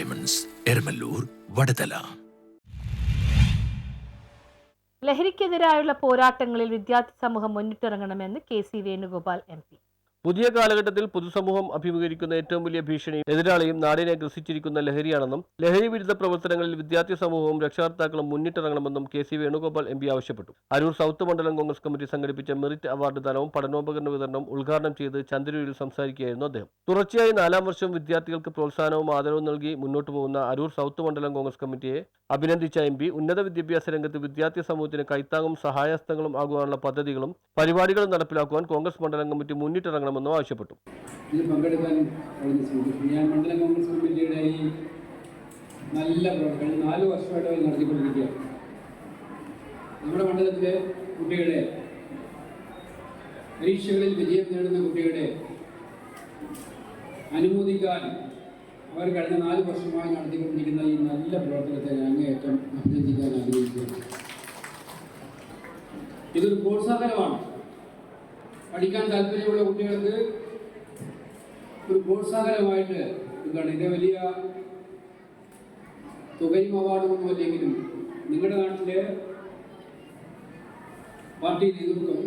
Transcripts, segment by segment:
Diamonds, Eramallur, Vadathala. ലഹരിക്കെതിരായുള്ള പോരാട്ടങ്ങളിൽ വിദ്യാർത്ഥി സമൂഹം മുന്നിട്ടിറങ്ങണമെന്ന് KC Venugopal MP. പുതിയ കാലഘട്ടത്തിൽ പൊതുസമൂഹം അഭിമുഖീകരിക്കുന്ന ഏറ്റവും വലിയ ഭീഷണി എതിരാളിയും നാടിനെ ഗ്രസിച്ചിരിക്കുന്ന ലഹരിയാണെന്നും ലഹരി വിരുദ്ധ പ്രവർത്തനങ്ങളിൽ വിദ്യാർത്ഥി സമൂഹവും രക്ഷകർത്താക്കളും മുന്നിട്ടിറങ്ങണമെന്നും KC വേണുഗോപാൽ MP ആവശ്യപ്പെട്ടു. അരൂർ സൗത്ത് മണ്ഡലം കോൺഗ്രസ് കമ്മിറ്റി സംഘടിപ്പിച്ച മെറിറ്റ് അവാർഡ് ദാനവും പഠനോപകരണ വിതരണവും ഉദ്ഘാടനം ചെയ്ത് ചന്ദ്രൂരിൽ സംസാരിക്കുകയായിരുന്നു അദ്ദേഹം. തുടർച്ചയായി 4ാം വർഷം വിദ്യാർത്ഥികൾക്ക് പ്രോത്സാഹനവും ആദരവും നൽകി മുന്നോട്ടു പോകുന്ന അരൂർ സൗത്ത് മണ്ഡലം കോൺഗ്രസ് കമ്മിറ്റിയെ അഭിനന്ദിച്ച MP ഉന്നത വിദ്യാഭ്യാസ രംഗത്ത് വിദ്യാർത്ഥി സമൂഹത്തിന് കൈത്താങ്ങും സഹായഹസ്തങ്ങളും ആകുവാനുള്ള പദ്ധതികളും പരിപാടികളും നടപ്പിലാക്കുവാൻ കോൺഗ്രസ് മണ്ഡലം കമ്മിറ്റി മുന്നിട്ടിറങ്ങണമെന്നും ആവശ്യപ്പെട്ടു. ഇതിൽ പങ്കെടുക്കാൻ ഞാൻ മണ്ഡലം കോൺഗ്രസ് കമ്മിറ്റിയുടെ ഈ നല്ല പ്രവർത്തനം 4 വർഷമായിട്ട് നടത്തിക്കൊണ്ടിരിക്കുക. നമ്മുടെ മണ്ഡലത്തിലെ കുട്ടികളെ പരീക്ഷകളിൽ വിജയം നേടുന്ന കുട്ടികളെ അനുമോദിക്കാൻ അവർ കഴിഞ്ഞ 4 വർഷമായി നടത്തിക്കൊണ്ടിരിക്കുന്ന ഈ നല്ല പ്രവർത്തനത്തെ ഞാൻ അങ്ങേയറ്റം അഭിനന്ദിക്കാൻ ആഗ്രഹിക്കുന്നു. ഇതൊരു പ്രോത്സാഹനമാണ്. പഠിക്കാൻ താല്പര്യമുള്ള കുട്ടികൾക്ക് ഒരു പ്രോത്സാഹനമായിട്ട് എന്താണ് ഇത് വലിയ തുകയും അവാർഡൊന്നും അല്ലെങ്കിലും നിങ്ങളുടെ നാട്ടിലെ പാർട്ടി നേതൃത്വം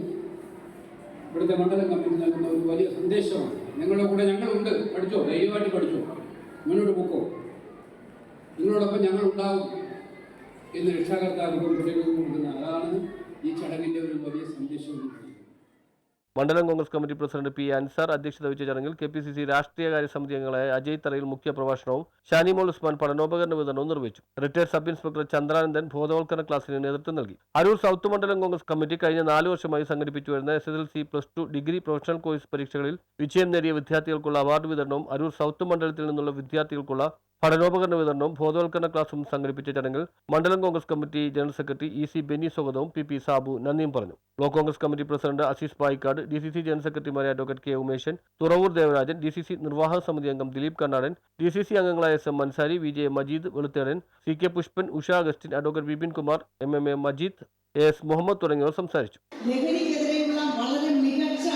ഇവിടുത്തെ മണ്ഡലം കമ്മിറ്റി നൽകുന്ന ഒരു വലിയ സന്ദേശമാണ്. നിങ്ങളുടെ കൂടെ ഞങ്ങളുണ്ട്, പഠിച്ചോ, ധൈര്യമായിട്ട് പഠിച്ചോ, മുന്നോട്ട് പോക്കോ, നിങ്ങളോടൊപ്പം ഞങ്ങളുണ്ടാവും എന്ന് രക്ഷാകർത്താക്കൾക്കും കുട്ടികൾക്കും കൊടുക്കുന്ന അതാണ് ഈ ചടങ്ങിൻ്റെ ഒരു വലിയ സന്ദേശം. മണ്ഡലം Congress committee president P. Ansar അധ്യക്ഷത വഹിച്ച ചടങ്ങിൽ KPCC രാഷ്ട്രീയകാര്യ സമിതി അംഗങ്ങളായ അജയ് തറയിൽ മുഖ്യ പ്രഭാഷണവും ഷാനിമോൾ ഉസ്മാൻ പഠനോപകരണ വിതരണവും നിർവഹിച്ചു. റിട്ടയർഡ് സബ് ഇൻസ്പെക്ടർ ചന്ദ്രാനന്ദൻ ബോധവൽക്കരണ ക്ലാസിന് നേതൃത്വം നൽകി. അരൂർ സൗത്ത് മണ്ഡലം കോൺഗ്രസ് കമ്മിറ്റി കഴിഞ്ഞ 4 വർഷമായി സംഘടിപ്പിച്ചു വരുന്ന SSLC, +2, ഡിഗ്രി, പ്രൊഫഷണൽ കോഴ്സ് പരീക്ഷകളിൽ വിജയം നേടിയ വിദ്യാർത്ഥികൾക്കുള്ള അവാർഡ് വിതരണവും അരൂർ സൗത്ത് മണ്ഡലത്തിൽ നിന്നുള്ള വിദ്യാർത്ഥികൾക്കുള്ള പഠനോപകരണ വിതരണവും ബോധവൽക്കരണ ക്ലാസും സംഘടിപ്പിച്ച ചടങ്ങിൽ മണ്ഡലം Congress committee general secretary EC Benny സ്വാഗതവും PP സാബു നന്ദിയും പറഞ്ഞു. Block Congress committee president Azeez Payikkad, DCC general സെക്രട്ടറിമാരായ advocate K. Umeshan, Thuravoor Devarajan, DCC നിർവാഹക സമിതി അംഗം ദിലീപ് കണ്ണാടൻ, DCC അംഗങ്ങളായ SM Ansari, VJ Majeed Veluthedan, CK Pushpan, Usha Augustine, advocate Bipin Kumar, MMA Majeed, AS Muhammad തുടങ്ങിയവർ സംസാരിച്ചു. ലഹരിക്കെതിരെയുള്ള വളരെ മികച്ച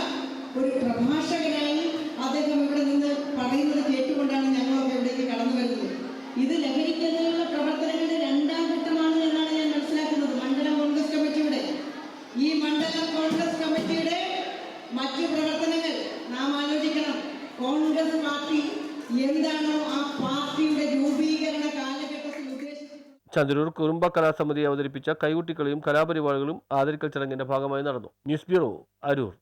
ഒരു പ്രഭാഷകനായി അദ്ദേഹം ഇവിടെ നിന്ന് പറയുന്നത് കേട്ടുകൊണ്ടാണ് ഞങ്ങളൊക്കെ ഇവിടേക്ക് കടന്നു വരുന്നത്. ഇത് ലഹരിക്കെതിരെയുള്ള പ്രവർത്തനങ്ങളുടെ 2ാം ഘട്ടമാണ് എന്നാണ് ഞാൻ മനസ്സിലാക്കുന്നത്. മണ്ഡലം കോൺഗ്രസ് കമ്മിറ്റിയുടെ ഈ മണ്ഡലം കോൺഗ്രസ് കമ്മിറ്റിയുടെ മറ്റു പ്രവർത്തനങ്ങൾ നാം ആലോചിക്കണം. കോൺഗ്രസ് പാർട്ടി എന്താണോ ആ പാർട്ടിയുടെ രൂപീകരണ കാലഘട്ടത്തിൽ ഉദ്ദേശിച്ചത്. ചന്ദ്രൂർ കുറുമ്പ കലാസമിതി അവതരിപ്പിച്ച കൈകുട്ടിക്കളിയും കലാപരിപാടികളും ആദരിക്കൽ ചടങ്ങിന്റെ ഭാഗമായി നടന്നു. News bureau, Aroor.